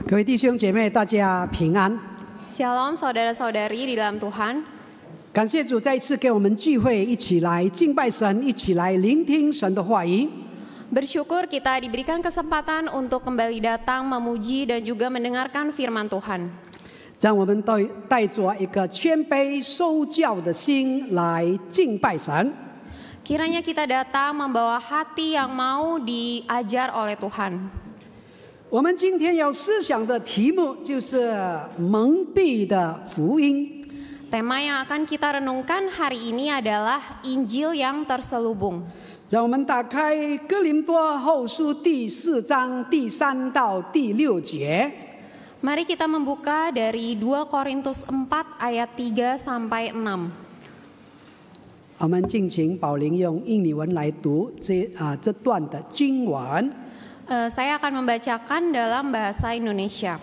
各位弟兄姐妹，大家平安。 Shalom saudara-saudari di dalam Tuhan. 感谢主再一次给我们聚会，一起来敬拜神，一起来聆听神的话语。 Bersyukur kita diberikan kesempatan untuk kembali datang memuji dan juga mendengarkan firman Tuhan. 让我们带着一个谦卑受教的心来敬拜神。 Kiranya kita datang membawa hati yang mau diajar oleh Tuhan. 我们今天要思想的题目就是蒙蔽的福音。 Tema yang akan kita renungkan hari ini adalah Injil yang terselubung. 让我们打开哥林多后书第4章第3到第6节。 Mari kita membuka dari 2 Korintus 4 ayat 3 sampai 6. 我们敬请宝玲用印尼文来读这段的经文。 Saya akan membacakan dalam bahasa Indonesia.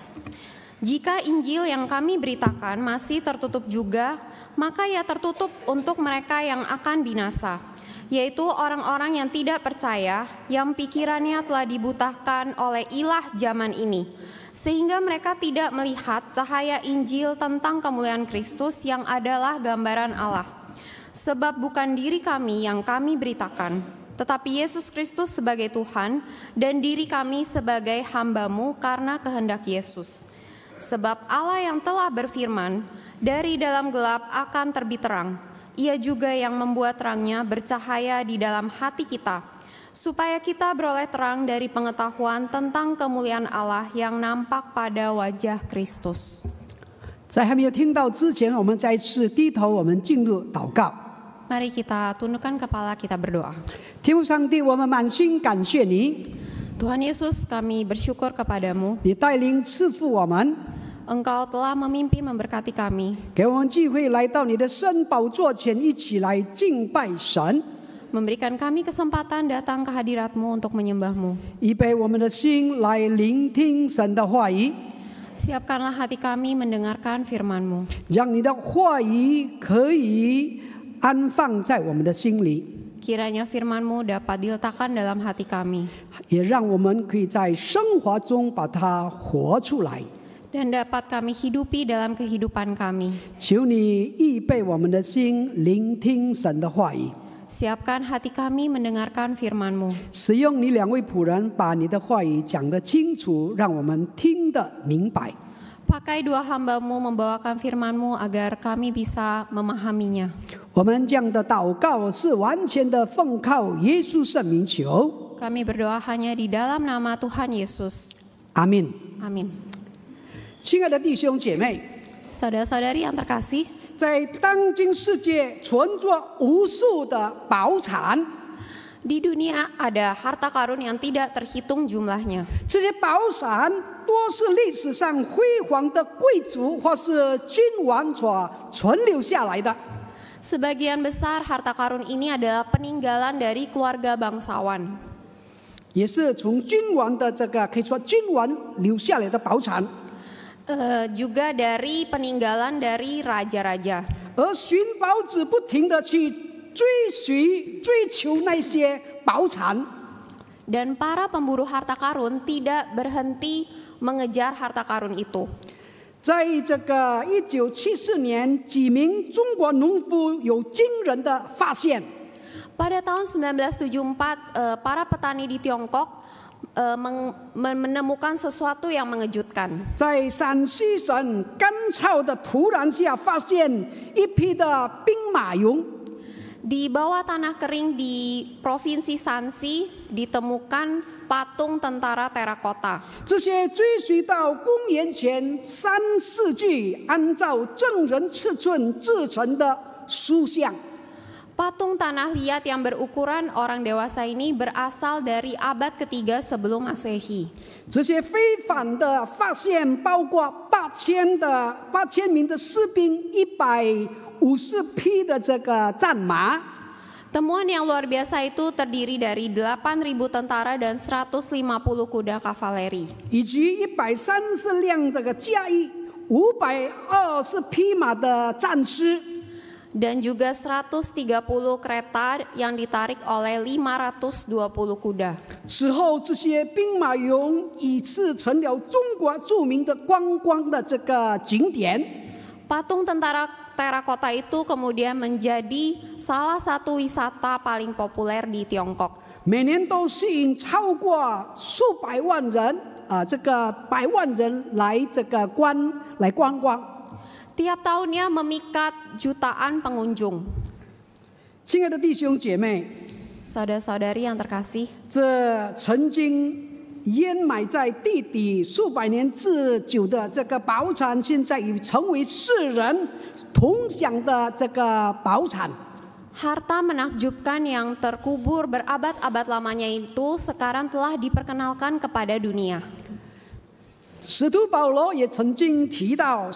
Jika Injil yang kami beritakan masih tertutup juga, maka ia tertutup untuk mereka yang akan binasa, yaitu orang-orang yang tidak percaya, yang pikirannya telah dibutakan oleh ilah zaman ini, sehingga mereka tidak melihat cahaya Injil tentang kemuliaan Kristus yang adalah gambaran Allah. Sebab bukan diri kami yang kami beritakan, tetapi Yesus Kristus sebagai Tuhan dan diri kami sebagai hamba-Mu karena kehendak Yesus. Sebab Allah yang telah berfirman, dari dalam gelap akan terbit terang. Ia juga yang membuat terangnya bercahaya di dalam hati kita, supaya kita beroleh terang dari pengetahuan tentang kemuliaan Allah yang nampak pada wajah Kristus. 在还没有听到之前，我们再一次低头，我们进入祷告。 Mari kita tundukkan kepala, kita berdoa. 天父上帝，我们满心感谢你， Tuhan Yesus, kami bersyukur kepadamu. 你带领赐福我们， Engkau telah memimpin memberkati kami, 给我们机会来到你的圣宝座前，一起来敬拜神， memberikan kami kesempatan datang ke hadirat-Mu untuk menyembah-Mu. 预备我们的心来聆听神的话语， Siapkanlah hati kami mendengarkan firman-Mu. 让你的话语可以安放在我们的心里， Kiranya firman-Mu dapat diletakkan dalam hati kami, 也让我们可以在生活中把它活出来。 dan dapat kami hidupi dalam kehidupan kami. 求你预备我们的心，聆听神的话语， Siapkan hati kami mendengarkan firman-Mu. 使用你2位仆人把你的话语讲得清楚，让我们听得明白。 Pakai 2 hamba-Mu membawakan firman-Mu agar kami bisa memahaminya. 我们这样的祷告是完全的奉靠耶稣圣名求， Kami berdoa hanya di dalam nama Tuhan Yesus. 阿门。 Amin. 亲爱的弟兄姐妹， Saudara-saudari yang terkasih, 在当今世界存着无数的宝产， di dunia ada harta karun yang tidak terhitung jumlahnya. 这些宝产多是历史上辉煌的贵族或是君王所存留下来的。 Sebagian besar harta karun ini adalah peninggalan dari keluarga bangsawan. 也是从君王的可以说君王留下来的宝产， Juga dari peninggalan dari raja-raja. 而寻宝子不停的去追求那些宝产， Dan para pemburu harta karun tidak berhenti mengejar harta karun itu. 在1974年，几名中国农夫有惊人的发现。 Pada tahun 1974, para petani di Tiongkok menemukan sesuatu yang mengejutkan. 在陕西省干燥的土壤下，发现一批的兵马俑。 Di bawah tanah kering di Provinsi Shanxi ditemukan patung tentara terakota. 这些追随到公元前3世纪，按照正人尺寸制成的塑像。 Patung tanah liat yang berukuran orang dewasa ini berasal dari abad ketiga sebelum Masehi. 这些非凡的发现包括8000名的士兵，150匹的战马。 Temuan yang luar biasa itu terdiri dari 8.000 tentara dan 150 kuda kavaleri. 以及130辆驾驭520匹马的战狮。dan juga 130 kereta yang ditarik oleh 520 kuda. 此后，这些兵马俑以次成了中国著名的观光的这个景点。 Patung tentara terakota itu kemudian menjadi salah satu wisata paling populer di Tiongkok. 每年都吸引超过数百万人这个百万人来这个观光。 Tiap tahunnya memikat jutaan pengunjung. 亲爱的弟兄姐妹， Saudara-saudari yang terkasih, 这曾经淹埋在地底数百年之久的这个宝产，现在已成为世人同享的这个宝产。 harta menakjubkan yang terkubur berabad-abad lamanya itu sekarang telah diperkenalkan kepada dunia. 使徒保罗也曾经提到，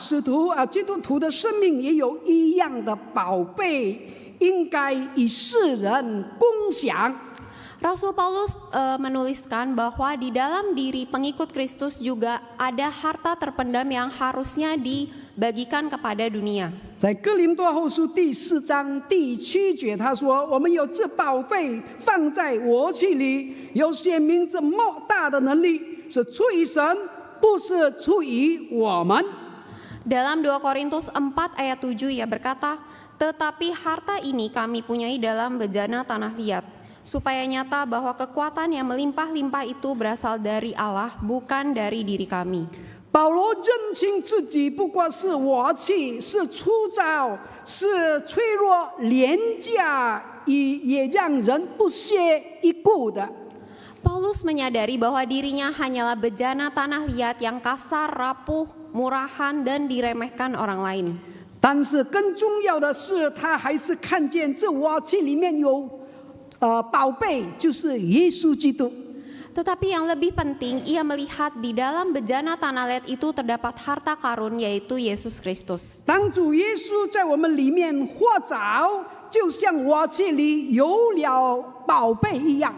基督徒的生命也有一样的宝贝，应该与世人共享。 Rasul Paulus menuliskan bahwa di dalam diri pengikut Kristus juga ada harta terpendam yang harusnya dibagikan kepada dunia. 在哥林多后书第4章第7节，他说：“我们有这宝贝放在活器里，有显明这莫大的能力，是出于神，不是出于我们。” Dalam 2 Korintus 4 ayat 7 ia berkata, "Tetapi harta ini kami punyai dalam bejana tanah liat, supaya nyata bahwa kekuatan yang melimpah-limpah itu berasal dari Allah, bukan dari diri kami." 保罗认清自己不过是活器，是粗糙，是脆弱、廉价，也让人不屑一顾的。 Paulus menyadari bahwa dirinya hanyalah bejana tanah liat yang kasar, rapuh, murahan, dan diremehkan orang lain. 但是更重要的是，他还是看见这活器里面有宝贝，就是耶稣基督。 Tetapi yang lebih penting, ia melihat di dalam bejana tanah liat itu terdapat harta karun, yaitu Yesus Kristus. 当主耶稣在我们里面活着，就像活器里有了宝贝一样。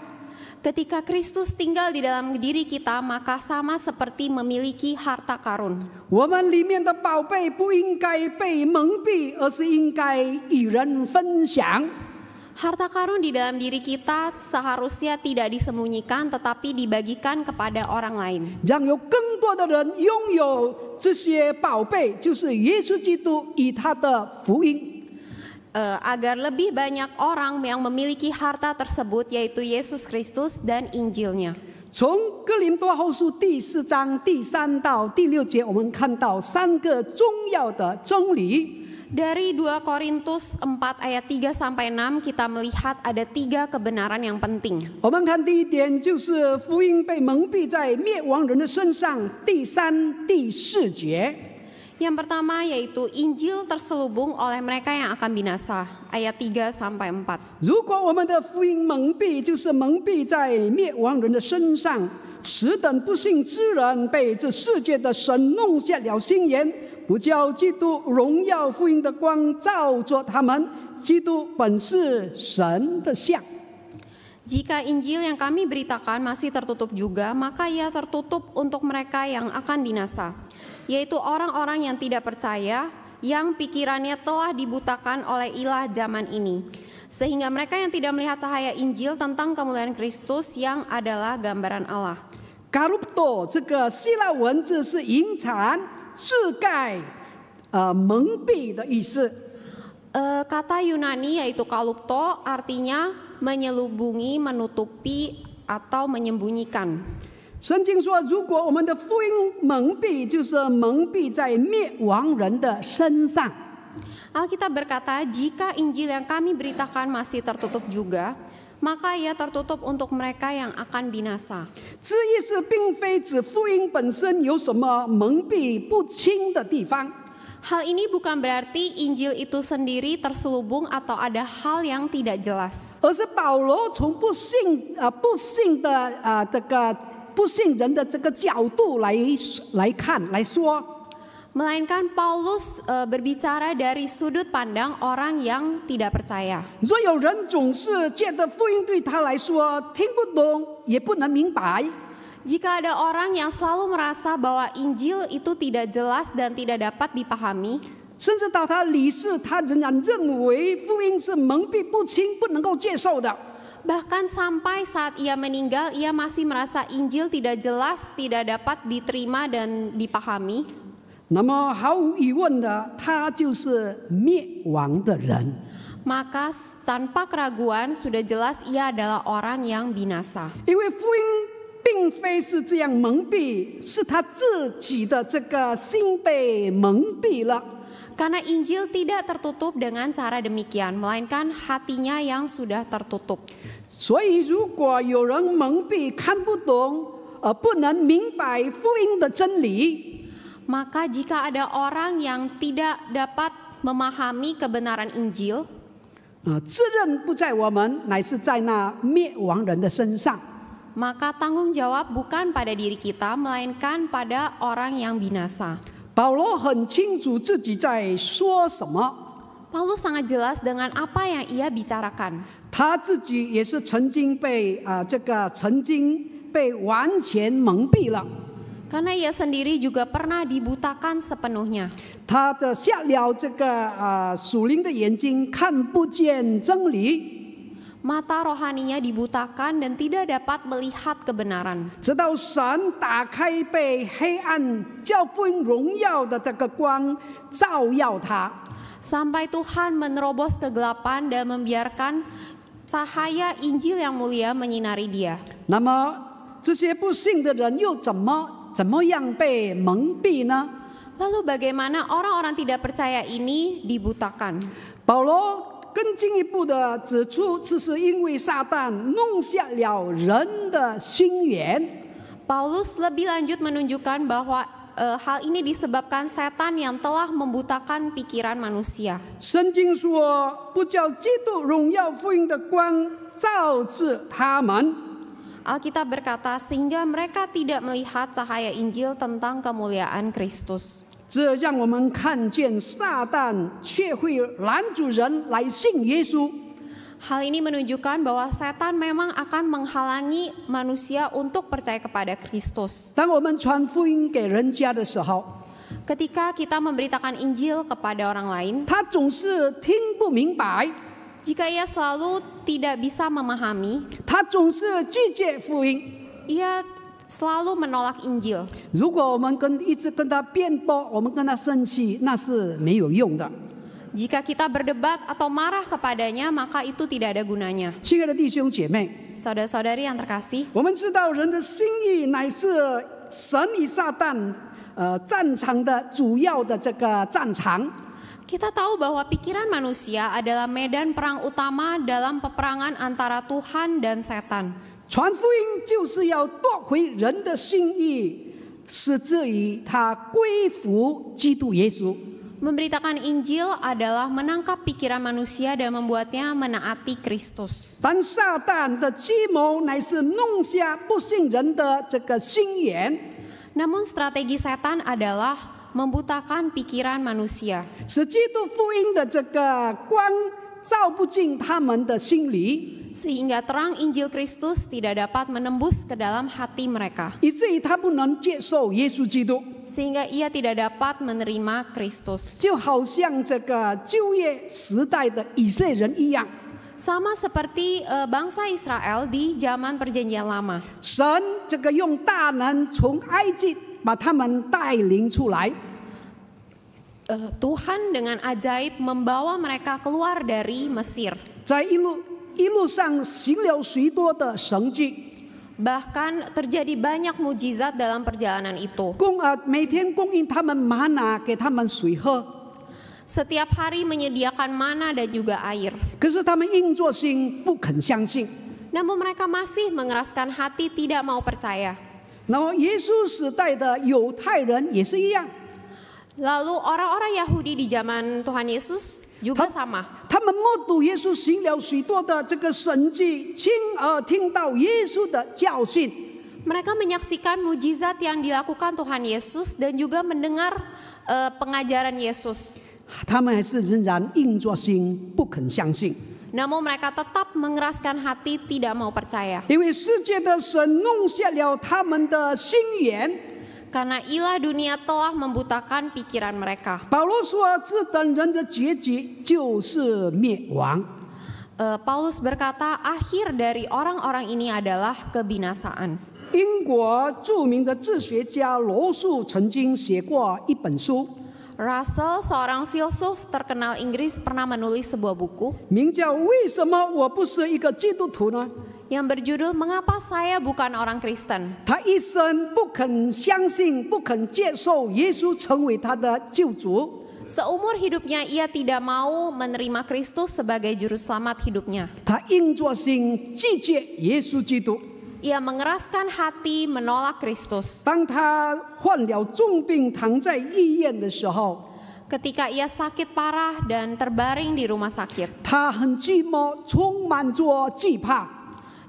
Ketika Kristus tinggal di dalam diri kita, maka sama seperti memiliki harta karun. 我们里面的宝贝不应该被蒙蔽，而是应该与人分享。 Harta karun di dalam diri kita seharusnya tidak disembunyikan, tetapi dibagikan kepada orang lain. 让有更多的人拥有这些宝贝，就是耶稣基督与他的福音。 Agar lebih banyak orang yang memiliki harta tersebut, yaitu Yesus Kristus dan Injilnya. 从哥林多后书第4章第3到第6节，我们看到3个重要的真理。 Dari 2 Korintus 4 ayat 3 sampai 6 kita melihat ada 3 kebenaran yang penting. 我们看第一点，就是福音被蒙蔽在灭亡人的身上，第3、第4节。 Yang pertama yaitu Injil terselubung oleh mereka yang akan binasa, ayat 3 sampai 4. 如果我们的福音蒙蔽，就是蒙蔽在灭亡人的身上，此等不信之人被这世界的神弄瞎了心眼。 不叫基督荣耀福音的光照着他们，基督本是神的像。 Jika Injil yang kami beritakan masih tertutup juga, maka ia tertutup untuk mereka yang akan binasa, yaitu orang-orang yang tidak percaya, yang pikirannya telah dibutakan oleh ilah zaman ini, sehingga mereka yang tidak melihat cahaya Injil tentang kemuliaan Kristus yang adalah gambaran Allah. Karupto 这个希腊文字是隐藏、遮盖、蒙蔽的意思。 Kata Yunani yaitu kalupto artinya menyelubungi, menutupi, atau menyembunyikan. 圣经说，如果我们的福音蒙蔽，就是蒙蔽在灭亡人的身上。 Alkitab berkata, jika Injil yang kami beritakan masih tertutup juga, maka ia tertutup untuk mereka yang akan binasa. 这意思并非指福音本身有什么蒙蔽不清的地方。 Hal ini bukan berarti Injil itu sendiri terselubung atau ada hal yang tidak jelas. 而是保罗从不信人的这个角度来说。 Melainkan Paulus berbicara dari sudut pandang orang yang tidak percaya. 若有人总是觉得福音对他来说听不懂，也不能明白， Jika ada orang yang selalu merasa bahwa Injil itu tidak jelas dan tidak dapat dipahami, 甚至到他离世，他仍然认为福音是蒙蔽不清、不能够接受的。 Bahkan sampai saat ia meninggal, ia masih merasa Injil tidak jelas, tidak dapat diterima dan dipahami. 那么毫无疑问的，他就是灭亡的人。 Maka tanpa keraguan sudah jelas ia adalah orang yang binasa. 因为福音并非是这样蒙蔽，是他自己的这个心被蒙蔽了。 Karena Injil tidak tertutup dengan cara demikian, melainkan hatinya yang sudah tertutup. 所以，如果有人蒙蔽、看不懂，不能明白福音的真理， Maka jika ada orang yang tidak dapat memahami kebenaran Injil, 责任不在我们，乃是在那灭亡人的身上。 maka tanggung jawab bukan pada diri kita, melainkan pada orang yang binasa. 保罗很清楚自己在说什么， Paulus sangat jelas dengan apa yang ia bicarakan. 他自己也是曾经被完全蒙蔽了。 Karena ia sendiri juga pernah dibutakan sepenuhnya. 他的瞎了这个属灵的眼睛，看不见真理。 Mata rohaninya dibutakan dan tidak dapat melihat kebenaran. 直到神打开被黑暗叫福音荣耀的这个光照耀他， Sampai Tuhan menerobos kegelapan dan membiarkan cahaya Injil yang mulia menyinari dia. 那么这些不信的人又怎么样被蒙蔽呢？ Lalu bagaimana orang-orang tidak percaya ini dibutakan? 保罗更进一步的指出，这是因为撒旦弄瞎了人的心眼。 Paulus lebih lanjut menunjukkan bahwa hal ini disebabkan setan yang telah membutakan pikiran manusia. 圣经说：“不叫基督荣耀福音的光照至他们。” Alkitab berkata, sehingga mereka tidak melihat cahaya Injil tentang kemuliaan Kristus. 这让我们看见撒旦却会拦阻人来信耶稣。 Hal ini menunjukkan bahwa setan memang akan menghalangi manusia untuk percaya kepada Kristus. 当我们传福音给人家的时候， Ketika kita memberitakan Injil kepada orang lain, 他总是听不明白， jika ia selalu tidak bisa memahami, 他总是拒绝福音。 ia selalu menolak Injil. 如果我们一直跟他辩驳，我们跟他生气，那是没有用的。 Jika kita berdebat atau marah kepadanya, maka itu tidak ada gunanya. 亲爱的弟兄姐妹， Saudara-saudari yang terkasih, 我们知道人的心意乃是神与撒旦战场的主要的这个战场。 kita tahu bahwa pikiran manusia adalah medan perang utama dalam peperangan antara Tuhan dan setan. 传福音就是要夺回人的心意，使至于他归服基督耶稣。 Memberitakan Injil adalah menangkap pikiran manusia dan membuatnya menaati Kristus. 但撒旦的计谋乃是弄瞎不信人的这个心眼， Namun strategi setan adalah membutakan pikiran manusia, 使基督福音的这个光照不进他们的心里， sehingga terang Injil Kristus tidak dapat menembus ke dalam hati mereka, 以至于他不能接受耶稣基督， sehingga ia tidak dapat menerima Kristus. 就好像这个旧约时代的以色列人一样。 Sama seperti bangsa Israel di zaman Perjanjian Lama. 神这个用大能从埃及把他们带领出来， Tuhan dengan ajaib membawa mereka keluar dari Mesir. 在一路上行了许多的神迹， Bahkan terjadi banyak mujizat dalam perjalanan itu. 每天供应他们玛拿，给他们水喝。 Setiap hari menyediakan mana dan juga air. 可是他们硬着心不肯相信。 Namun mereka masih mengeraskan hati, tidak mau percaya. 然后耶稣时代的犹太人也是一样， Lalu orang-orang Yahudi di zaman Tuhan Yesus juga sama. 他们目睹耶稣行了许多的这个神迹，亲耳听到耶稣的教训， Mereka menyaksikan mujizat yang dilakukan Tuhan Yesus dan juga mendengar pengajaran Yesus. 他们还是仍然硬着心不肯相信。 Namun mereka tetap mengeraskan hati, tidak mau percaya. 因为世界的神弄瞎了他们的心眼， karena ilah dunia telah membutakan pikiran mereka. 保罗说，这等人的结局就是灭亡。 Paulus berkata, akhir dari orang-orang ini adalah kebinasaan. 英国著名的哲学家罗素曾经写过一本书， Russell, seorang filsuf terkenal Inggris, pernah menulis sebuah buku 名叫《为什么我不是一个基督徒呢》。 yang berjudul Mengapa Saya Bukan Orang Kristen. 他一生不肯相信、不肯接受耶稣成为他的救主。 Seumur hidupnya ia tidak mau menerima Kristus sebagai juru selamat hidupnya. 他硬着心拒绝耶稣基督。 Ia mengeraskan hati menolak Kristus. 当他患了重病躺在医院的时候， Ketika ia sakit parah dan terbaring di rumah sakit, 他很寂寞，充满着惧怕，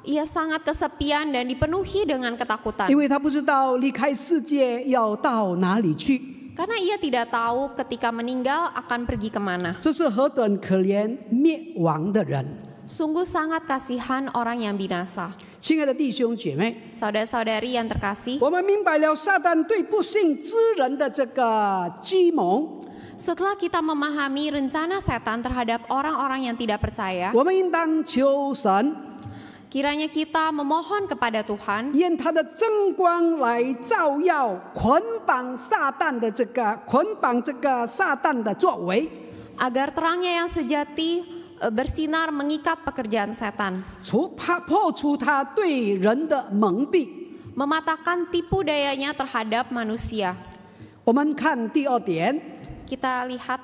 ia sangat kesepian dan dipenuhi dengan ketakutan. 因为他不知道离开世界要到哪里去。 Karena ia tidak tahu ketika meninggal akan pergi kemana. 这是何等可怜灭亡的人！ Sungguh sangat kasihan orang yang binasa. 亲爱的弟兄姐妹， Saudara-saudari yang terkasih, 我们明白了撒旦对不信之人的这个计谋。 setelah kita memahami rencana setan terhadap orang-orang yang tidak percaya, 我们应当求神， kiranya kita memohon kepada Tuhan 愿他的真光来照耀捆绑撒旦的撒旦的作为， agar terangnya yang sejati bersinar mengikat pekerjaan setan, 破除他对人的蒙蔽。 mematahkan tipu dayanya terhadap manusia. 我们看第二点， Kita lihat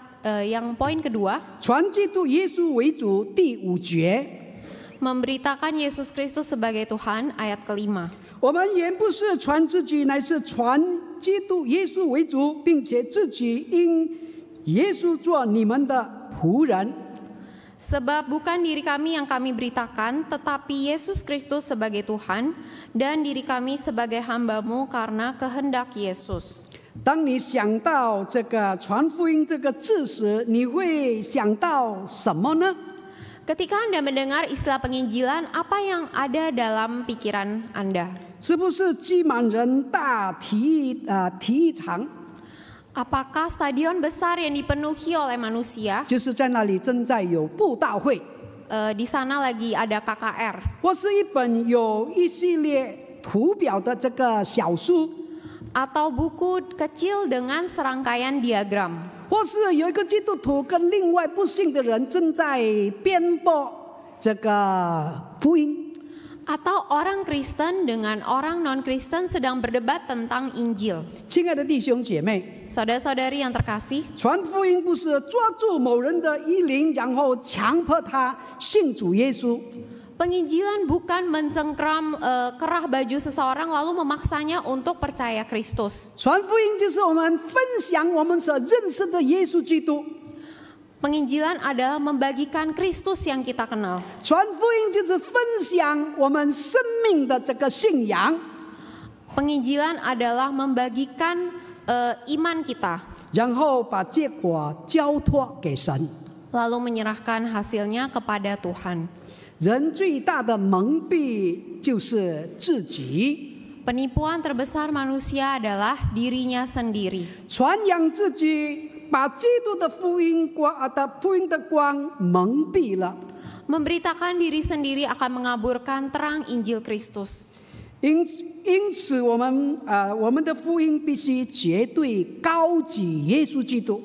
yang poin kedua, 传基督耶稣为主，第5节。 memberitakan Yesus Kristus sebagai Tuhan, ayat kelima. 我们原不是传自己，乃是传基督耶稣为主，并且自己因耶稣做你们的仆人。 Sebab bukan diri kami yang kami beritakan, tetapi Yesus Kristus sebagai Tuhan, dan diri kami sebagai hamba-Mu karena kehendak Yesus. 当你想到这个传福音这个字时，你会想到什么呢？ Ketika Anda mendengar istilah penginjilan, apa yang ada dalam pikiran Anda? 是不是挤满人大体育场？ Apakah stadion besar yang dipenuhi oleh manusia? 就是在那里正在有布道会， Di sana lagi ada KKR. 或是一本有一系列图表的这个小书， Atau buku kecil dengan serangkaian diagram. 或是有一个基督徒跟另外不信的人正在辩驳这个福音。 Atau orang Kristen dengan orang non-Kristen sedang berdebat tentang Injil. 亲爱的弟兄姐妹， Saudara-saudari yang terkasih, 传福音不是抓住某人的衣领，然后强迫他信主耶稣。 penginjilan bukan mencengkram kerah baju seseorang lalu memaksanya untuk percaya Kristus. 传福音就是我们分享我们所认识的耶稣基督。 Penginjilan adalah membagikan Kristus yang kita kenal. 传福音就是分享我们生命的这个信仰。 Penginjilan adalah membagikan iman kita, 然后把结果交托给神。 lalu menyerahkan hasilnya kepada Tuhan. 人最大的蒙蔽就是自己， Penipuan terbesar manusia adalah dirinya sendiri. 传扬自己，把基督的福音的光蒙蔽了。 Memberitakan diri sendiri akan mengaburkan terang Injil Kristus. 因此我们的福音必须绝对高举耶稣基督。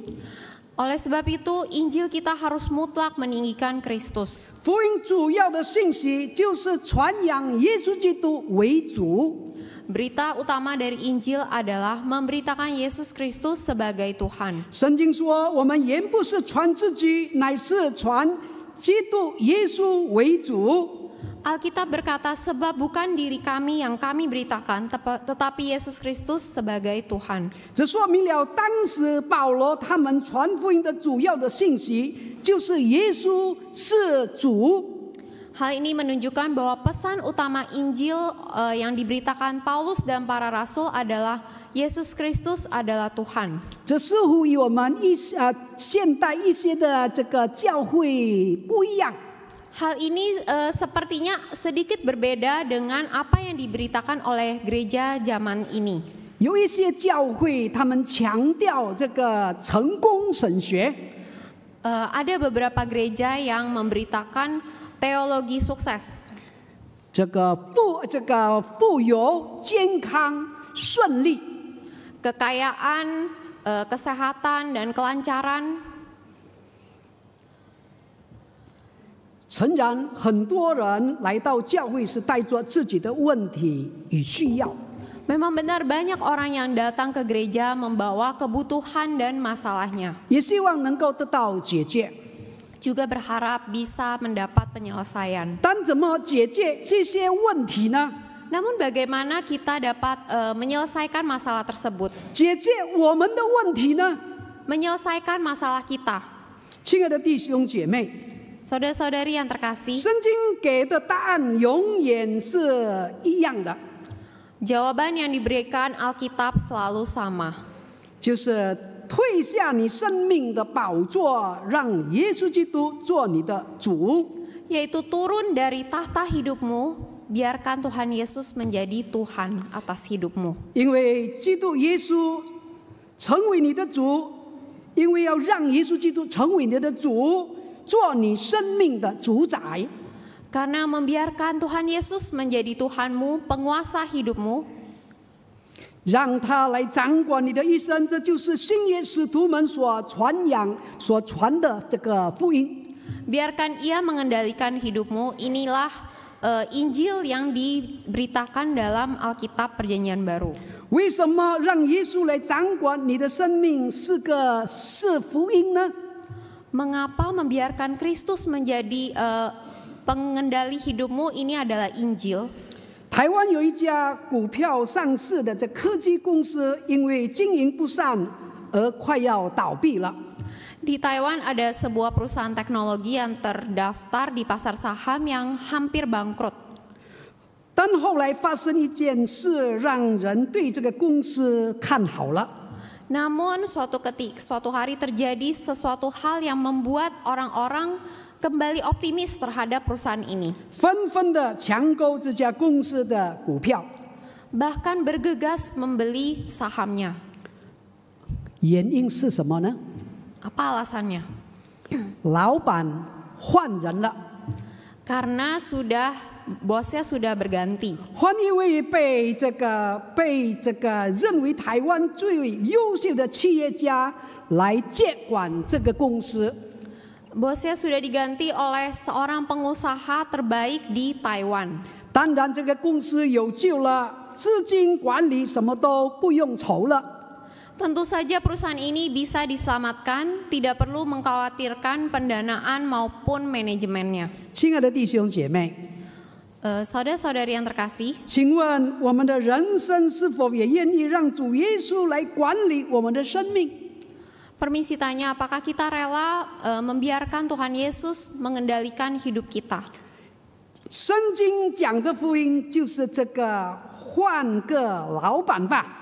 Oleh sebab itu, Injil kita harus mutlak meninggikan Kristus. 福音主要的信息就是传扬耶稣基督为主。 Berita utama dari Injil adalah memberitakan Yesus Kristus sebagai Tuhan. 圣经说，我们原不是传自己，乃是传基督耶稣为主。 Alkitab berkata, sebab bukan diri kami yang kami beritakan, tetapi Yesus Kristus sebagai Tuhan. 这说明了当时保罗他们传福音的主要的信息就是耶稣是主。 Hal ini menunjukkan bahwa pesan utama Injil yang diberitakan Paulus dan para rasul adalah Yesus Kristus adalah Tuhan. 这似乎与我们现代一些的这个教会不一样。 Hal ini sepertinya sedikit berbeda dengan apa yang diberitakan oleh gereja zaman ini. 有一些教会他们强调这个成功神学， Ada beberapa gereja yang memberitakan teologi sukses, 这个富有、健康、顺利。 kekayaan, kesehatan, dan kelancaran. 诚然，很多人来到教会是带着自己的问题与需要， Memang benar banyak orang yang datang ke gereja membawa kebutuhan dan masalahnya. 也希望能够得到解决。 Juga berharap bisa mendapat penyelesaian. 但怎么解决这些问题呢？ Namun bagaimana kita dapat menyelesaikan masalah tersebut? 解决我们的问题呢？ Menyelesaikan masalah kita. 亲爱的弟兄姐妹， Saudara-saudari yang terkasih, 圣经给的答案永远是一样的， jawaban yang diberikan Alkitab selalu sama. 就是退下你生命的宝座，让耶稣基督做你的主。 Yaitu turun dari tahta hidupmu, biarkan Tuhan Yesus menjadi Tuhan atas hidupmu. 因为基督耶稣成为你的主，因为要让耶稣基督成为你的主，做你生命的主宰。 Karena membiarkan Tuhan Yesus menjadi Tuhanmu, penguasa hidupmu, 让他来掌管你的一生，这就是新约使徒们所传的这个福音。 biarkan Ia mengendalikan hidupmu. Inilah Injil yang diberitakan dalam Alkitab Perjanjian Baru. 为什么让耶稣来掌管你的生命是福音呢？ Mengapa membiarkan Kristus menjadi pengendali hidupmu? Ini adalah Injil. 台湾有一家股票上市的这科技公司，因为经营不善而快要倒闭了。 Di Taiwan ada sebuah perusahaan teknologi yang terdaftar di pasar saham yang hampir bangkrut. 但后来发生一件事，让人对这个公司看好了。 Namun suatu hari terjadi sesuatu hal yang membuat orang-orang kembali optimis terhadap perusahaan ini. 纷纷的抢购这家公司的股票， Bahkan bergegas membeli sahamnya. 原因是什么呢？ Apa alasannya? 老板换人了， Karena bosnya sudah berganti. 换一位被这个认为台湾最优秀的企业家来接管这个公司。 Bosnya sudah diganti oleh seorang pengusaha terbaik di Taiwan. 当然，这个公司有救了，资金管理什么都不用愁了。 Tentu saja perusahaan ini bisa diselamatkan, tidak perlu mengkhawatirkan pendanaan maupun manajemennya. 亲爱的弟兄姐妹， Saudara-saudari yang terkasih, 请问我们的人生是否也愿意让主耶稣来管理我们的生命？ permisi tanya, apakah kita rela membiarkan Tuhan Yesus mengendalikan hidup kita? 圣经讲的福音就是这个换个老板吧。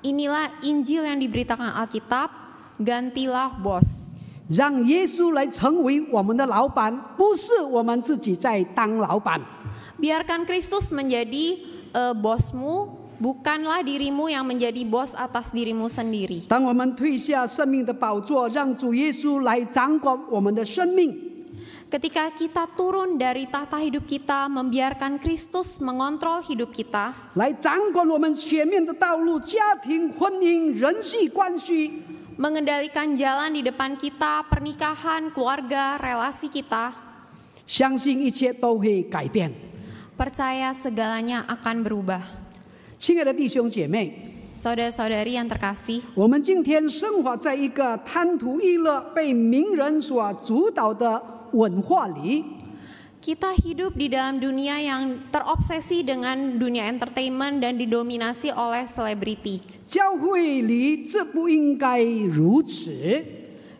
Inilah Injil yang diberitakan Alkitab, gantilah bos. 让耶稣来成为我们的老板，不是我们自己在当老板。 Biarkan Kristus menjadi bosmu, bukanlah dirimu yang menjadi bos atas dirimu sendiri. 当我们退下生命的宝座，让主耶稣来掌管我们的生命， Ketika kita turun dari tahta hidup kita, membiarkan Kristus mengontrol hidup kita, 来掌管我们前面的道路、家庭、婚姻、人际关系。 mengendalikan jalan di depan kita, pernikahan, keluarga, relasi kita, 相信一切都会改变。 percaya segalanya akan berubah. 亲爱的弟兄姐妹， Saudara-saudari yang terkasih, 我们今天生活在一个贪图娱乐、被名人所主导的文化里。 kita hidup di dalam dunia yang terobsesi dengan dunia entertainment dan didominasi oleh selebriti. 教会里这不应该如此。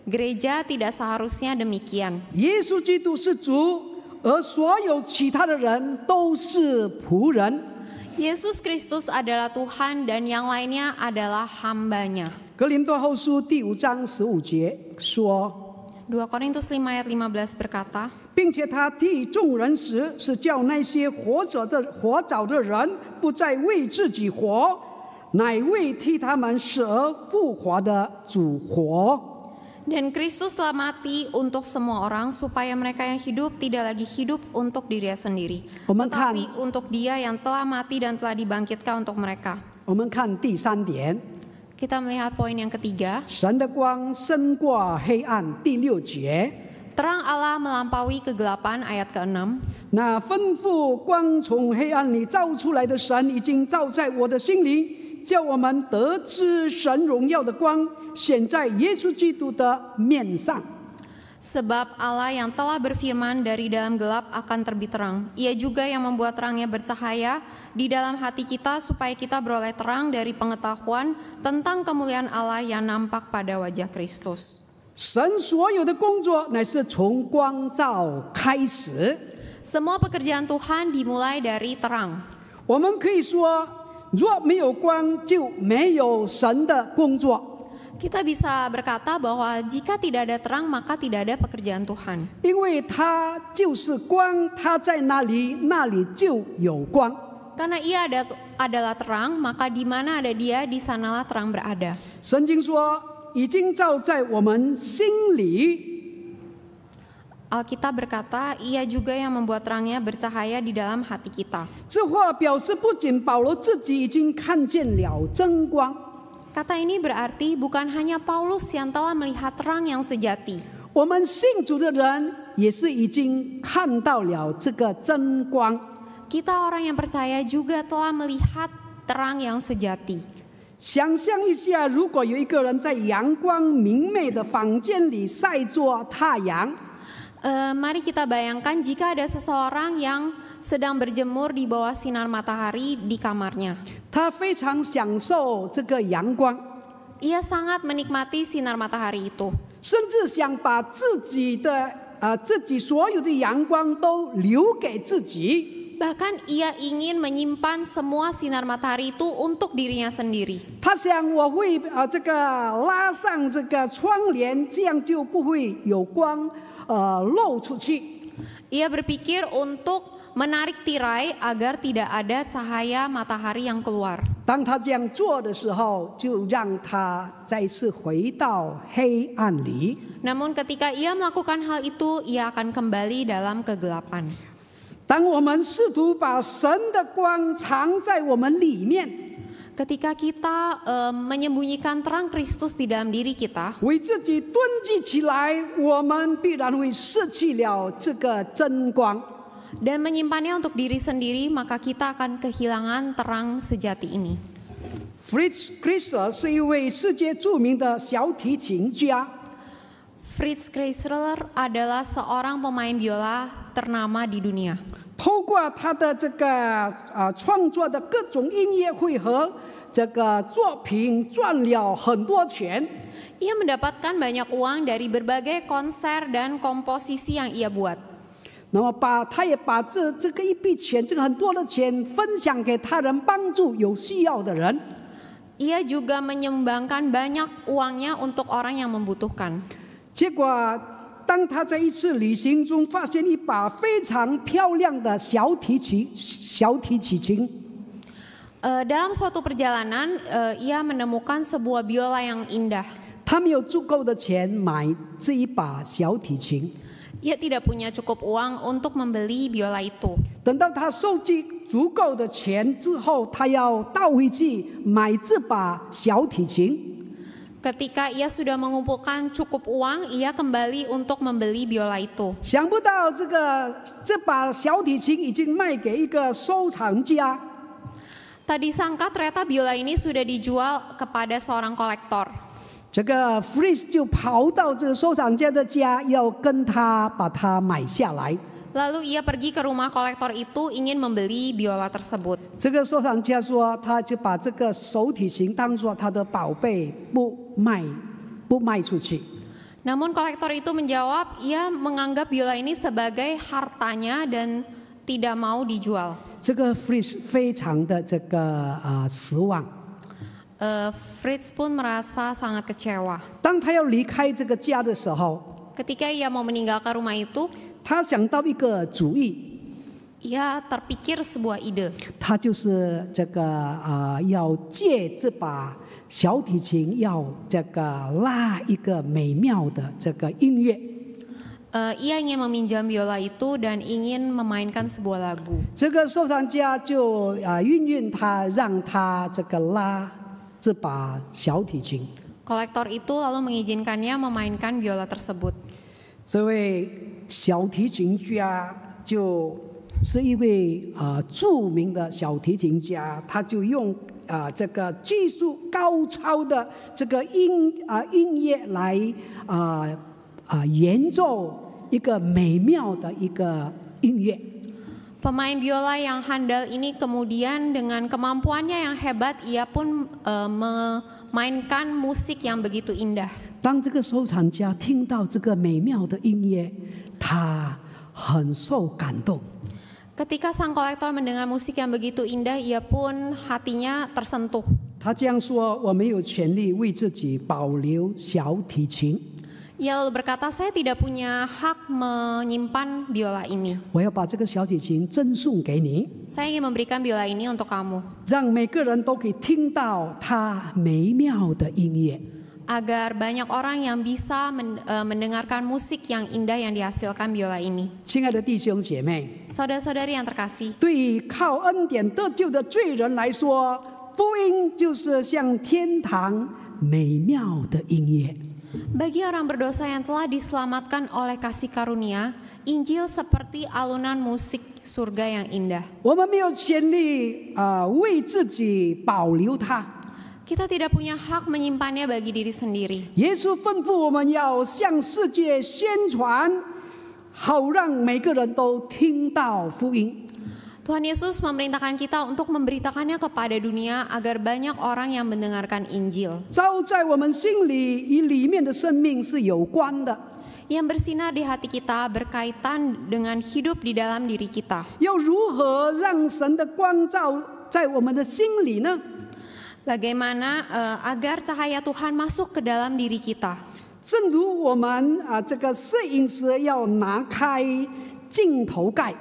Gereja tidak seharusnya demikian. 耶稣基督是主，而所有其他的人都是仆人。 Yesus Kristus adalah Tuhan dan yang lainnya adalah hambanya. 格林多后书第5章15节说， 2 Korintus 5 ayat 15 berkata, 并且他替众人死，是叫那些活着的人不再为自己活，乃为替他们死而复活的主活。 Dan Kristus telah mati untuk semua orang supaya mereka yang hidup tidak lagi hidup untuk dirinya sendiri, tetapi untuk Dia yang telah mati dan telah dibangkitkan untuk mereka. 我们看第3点， Kita melihat poin yang ketiga, 神的光胜过黑暗，第6节。 terang Allah melampaui kegelapan, ayat ke-6. 那吩咐光从黑暗里照出来的神，已经照在我的心里，叫我们得知神荣耀的光显在耶稣基督的面上。 Sebab Allah yang telah berfirman dari dalam gelap akan terbit terang. Ia juga yang membuat terangnya bercahaya di dalam hati kita supaya kita beroleh terang dari pengetahuan tentang kemuliaan Allah yang nampak pada wajah Kristus. 神所有的工作乃是从光照开始。 Semua pekerjaan Tuhan dimulai dari terang. 我们可以说，若没有光，就没有神的工作。 Kita bisa berkata bahwa jika tidak ada terang maka tidak ada pekerjaan Tuhan. 因为它就是光，它在那里，那里就有光。 Karena ia adalah terang, maka di mana ada Dia, di sanalah terang berada. 圣经说，已经照在我们心里。 Alkitab berkata, ia juga yang membuat terangnya bercahaya di dalam hati kita. 这话表示，不仅保罗自己已经看见了真光， Kata ini berarti bukan hanya Paulus yang telah melihat terang yang sejati. 我们信主的人也是已经看到了这个真光。 Kita orang yang percaya juga telah melihat terang yang sejati. 想象一下，如果有一个人在阳光明媚的房间里晒着太阳， Mari kita bayangkan jika ada seseorang yang sedang berjemur di bawah sinar matahari di kamarnya. 他非常享受这个阳光， Ia sangat menikmati sinar matahari itu. 甚至想把自己所有的阳光都留给自己。 Bahkan ia ingin menyimpan semua sinar matahari itu untuk dirinya sendiri. 他想，我会拉上这个窗帘，这样就不会有光漏出去。 Ia berpikir untuk menarik tirai agar tidak ada cahaya matahari yang keluar. 当他这样做的时候，就让他再次回到黑暗里。 Namun ketika ia melakukan hal itu, ia akan kembali dalam kegelapan. 当我们试图把神的光藏在我们里面， Ketika kita menyembunyikan terang Kristus di dalam diri kita, 为自己囤积起来，我们必然会失去了这个真光。 dan menyimpannya untuk diri sendiri, maka kita akan kehilangan terang sejati ini. Fritz Kreisler 是一位世界著名的小提琴家。 Fritz Kreisler adalah seorang pemain biola ternama di dunia. 透过他的创作的各种音乐会和这个作品赚了很多钱。 Ia mendapatkan banyak uang dari berbagai konser dan komposisi yang ia buat. 那么他也把这个一笔钱，这个很多的钱分享给他人，帮助有需要的人。 Ia juga menyumbangkan banyak uangnya untuk orang yang membutuhkan. 结果，当他在一次旅行中发现一把非常漂亮的小提琴， Dalam suatu perjalanan, ia menemukan sebuah biola yang indah. 他没有足够的钱买这一把小提琴。 Ia tidak punya cukup uang untuk membeli biola itu. 等到他收集足够的钱之后，他要倒回去买这把小提琴。 Ketika ia sudah mengumpulkan cukup uang, ia kembali untuk membeli biola itu. 想不到这把小提琴已经卖给一个收藏家。 Tak disangka ternyata biola ini sudah dijual kepada seorang kolektor. 这个 Fritz 就跑到这个收藏家的家，要跟他把它买下来。 Lalu ia pergi ke rumah kolektor itu ingin membeli biola tersebut. 这个收藏家说，他就把这个手提琴当作他的宝贝，不卖出去。 Namun kolektor itu menjawab, ia menganggap biola ini sebagai hartanya dan tidak mau dijual. 这个 Fritz 非常的失望。 Fritz pun merasa sangat kecewa. 当他要离开这个家的时候， Ketika ia mau meninggalkan rumah itu, 他想到一个主意。ia terpikir sebuah ide. 他就是这个要借这把小提琴，要这个拉一个美妙的这个音乐。Ia ingin meminjam biola itu dan ingin memainkan sebuah lagu. 这个收藏家就运用他，让他这个拉这把小提琴。 Kolektor itu lalu mengizinkannya memainkan biola tersebut. 这位小提琴家就是一位著名的小提琴家，他就用这个技术高超的这个音乐来演奏一个美妙的一个音乐。 Pemain biola yang handal ini kemudian dengan kemampuannya yang hebat, ia pun memainkan musik yang begitu indah. 当这个收藏家听到这个美妙的音乐，他很受感动。 Ketika sang kolektor mendengar musik yang begitu indah, ia pun hatinya tersentuh. 他这样说：“我没有权利为自己保留小提琴。” Ia lalu berkata, saya tidak punya hak menyimpan biola ini. 我要把这个小提琴赠送给你， Saya ingin memberikan biola ini untuk kamu, 让每个人都可以听到它美妙的音乐。 agar banyak orang yang bisa mendengarkan musik yang indah yang dihasilkan biola ini. 亲爱的弟兄姐妹， Saudara-saudari yang terkasih, 对于靠恩典得救的罪人来说，福音就是像天堂美妙的音乐。 bagi orang berdosa yang telah diselamatkan oleh kasih karunia, Injil seperti alunan musik surga yang indah. 我们没有权利为自己保留它。 Kita tidak punya hak menyimpannya bagi diri sendiri. 耶稣吩咐我们要向世界宣传，好让每个人都听到福音。 Tuhan Yesus memerintahkan kita untuk memberitakannya kepada dunia agar banyak orang yang mendengarkan Injil. 照在我们心里与里面的生命是有关的。 Yang bersinar di hati kita berkaitan dengan hidup di dalam diri kita. 要如何让神的光照在我们的心里呢？ Bagaimana agar cahaya Tuhan masuk ke dalam diri kita? 正如我们这个摄影师要拿开镜头盖，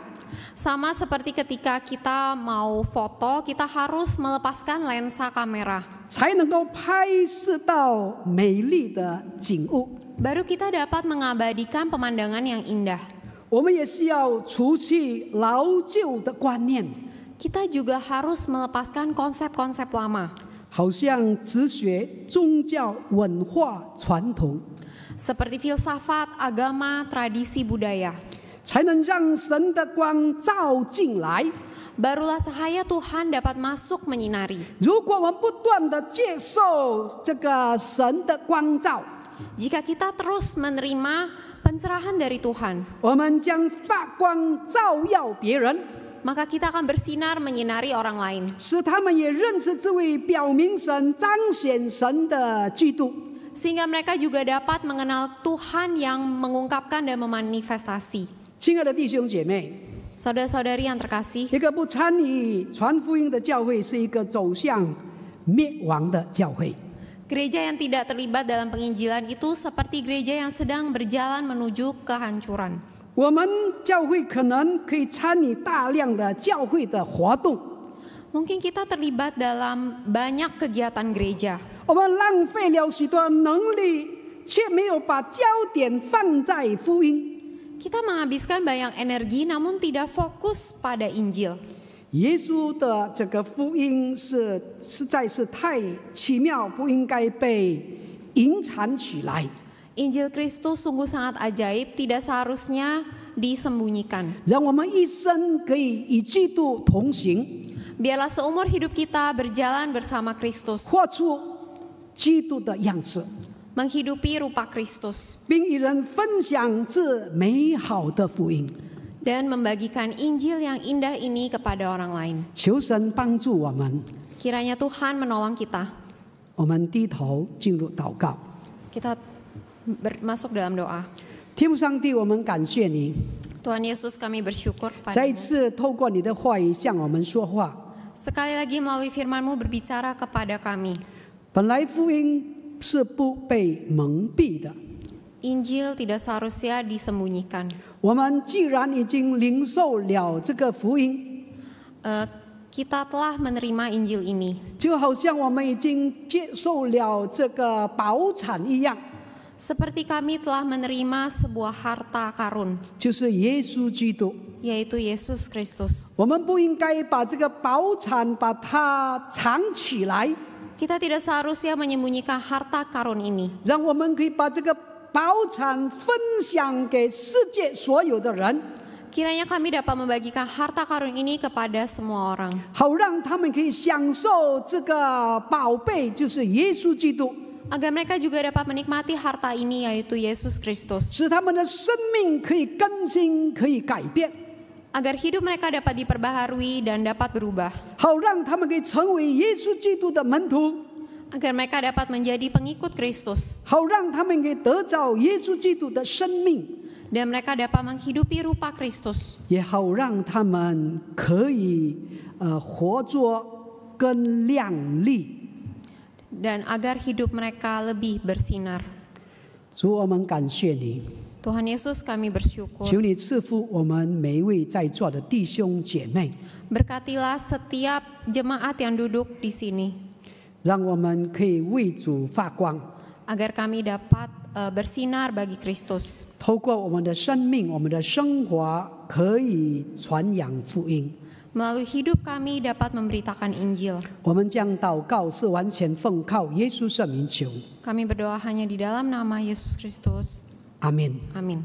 Sama seperti ketika kita mau foto, kita harus melepaskan lensa kamera. 才能够拍摄到美丽的景物。 Baru kita dapat mengabadikan pemandangan yang indah. 我们也需要除去老旧的观念， Kita juga harus melepaskan konsep-konsep lama. 好像哲学、宗教、文化、传统， Seperti filsafat, agama, tradisi, budaya. 才能让神的光照进来。 Barulah cahaya Tuhan dapat masuk menyinari. 如果我们不断的接受这个神的光照， Jika kita terus menerima pencerahan dari Tuhan, 我们将发光照耀别人， maka kita akan bersinar menyinari orang lain. 使他们也认识这位表明神、彰显神的基督。 Sehingga mereka juga dapat mengenal Tuhan yang mengungkapkan dan memanifestasi. 亲爱的弟兄姐妹， Saudara-saudari yang terkasih, 一个不参与传福音的教会是一个走向灭亡的教会。 gereja yang tidak terlibat dalam penginjilan itu seperti gereja yang sedang berjalan menuju kehancuran. 我们教会可能可以参与大量的教会的活动， Mungkin kita terlibat dalam banyak kegiatan gereja. 我们浪费了许多能力，却没有把焦点放在福音。 Kita menghabiskan banyak energi namun tidak fokus pada Injil. 耶稣的这个福音实在是太奇妙，不应该被隐藏起来。 Injil Kristus sungguh sangat ajaib, tidak seharusnya disembunyikan. 让我们一生可以与基督同行， Biarlah seumur hidup kita berjalan bersama Kristus, 活出基督的样式， menghidupi rupa Kristus, 并与人分享这美好的福音。 dan membagikan Injil yang indah ini kepada orang lain. 求神帮助我们， Kiranya Tuhan menolong kita. 我们低头进入祷告。 Kita masuk dalam doa. 天父上帝，我们感谢你， Tuhan Yesus, kami bersyukur 再一 padamu. 次透过你的话语向我们说话。 Sekali lagi melalui firman-Mu berbicara kepada kami. 本来福音是不被蒙蔽的， Injil tidak seharusnya disembunyikan. 我们既然已经领受了这个福音， Kita telah menerima Injil ini, 就好像我们已经接受了这个宝产一样， seperti kami telah menerima sebuah harta karun, 就是耶稣基督。 yaitu Yesus Kristus. 我们不应该把这个宝产把它藏起来， Kita tidak seharusnya menyembunyikan harta karun ini, 让我们可以把这个宝产分享给世界所有的人， kiranya kami dapat membagikan harta karun ini kepada semua orang, 好让他们可以享受这个宝贝，就是耶稣基督， agar mereka juga dapat menikmati harta ini, yaitu Yesus Kristus, 使他们的生命可以更新，可以改变， agar hidup mereka dapat diperbaharui dan dapat berubah, 好让他们可以成为耶稣基督的门徒， agar mereka dapat menjadi pengikut Kristus, 好让他们可以得着耶稣基督的生命， dan mereka dapat menghidupi rupa Kristus, 也好让他们可以活着更亮丽。 dan agar hidup mereka lebih bersinar. 主，我们感谢你， Tuhan Yesus, kami bersyukur. 求你赐福我们每一位在座的弟兄姐妹， Berkatilah setiap jemaat yang duduk di sini, 让我们可以为主发光， agar kami dapat bersinar bagi Kristus. 透过我们的生命、我们的生活，可以传扬福音。 Melalui hidup kami dapat memberitakan Injil. 我们将祷告是完全奉靠耶稣圣名求， Kami berdoa hanya di dalam nama Yesus Kristus. 阿门。 Amin.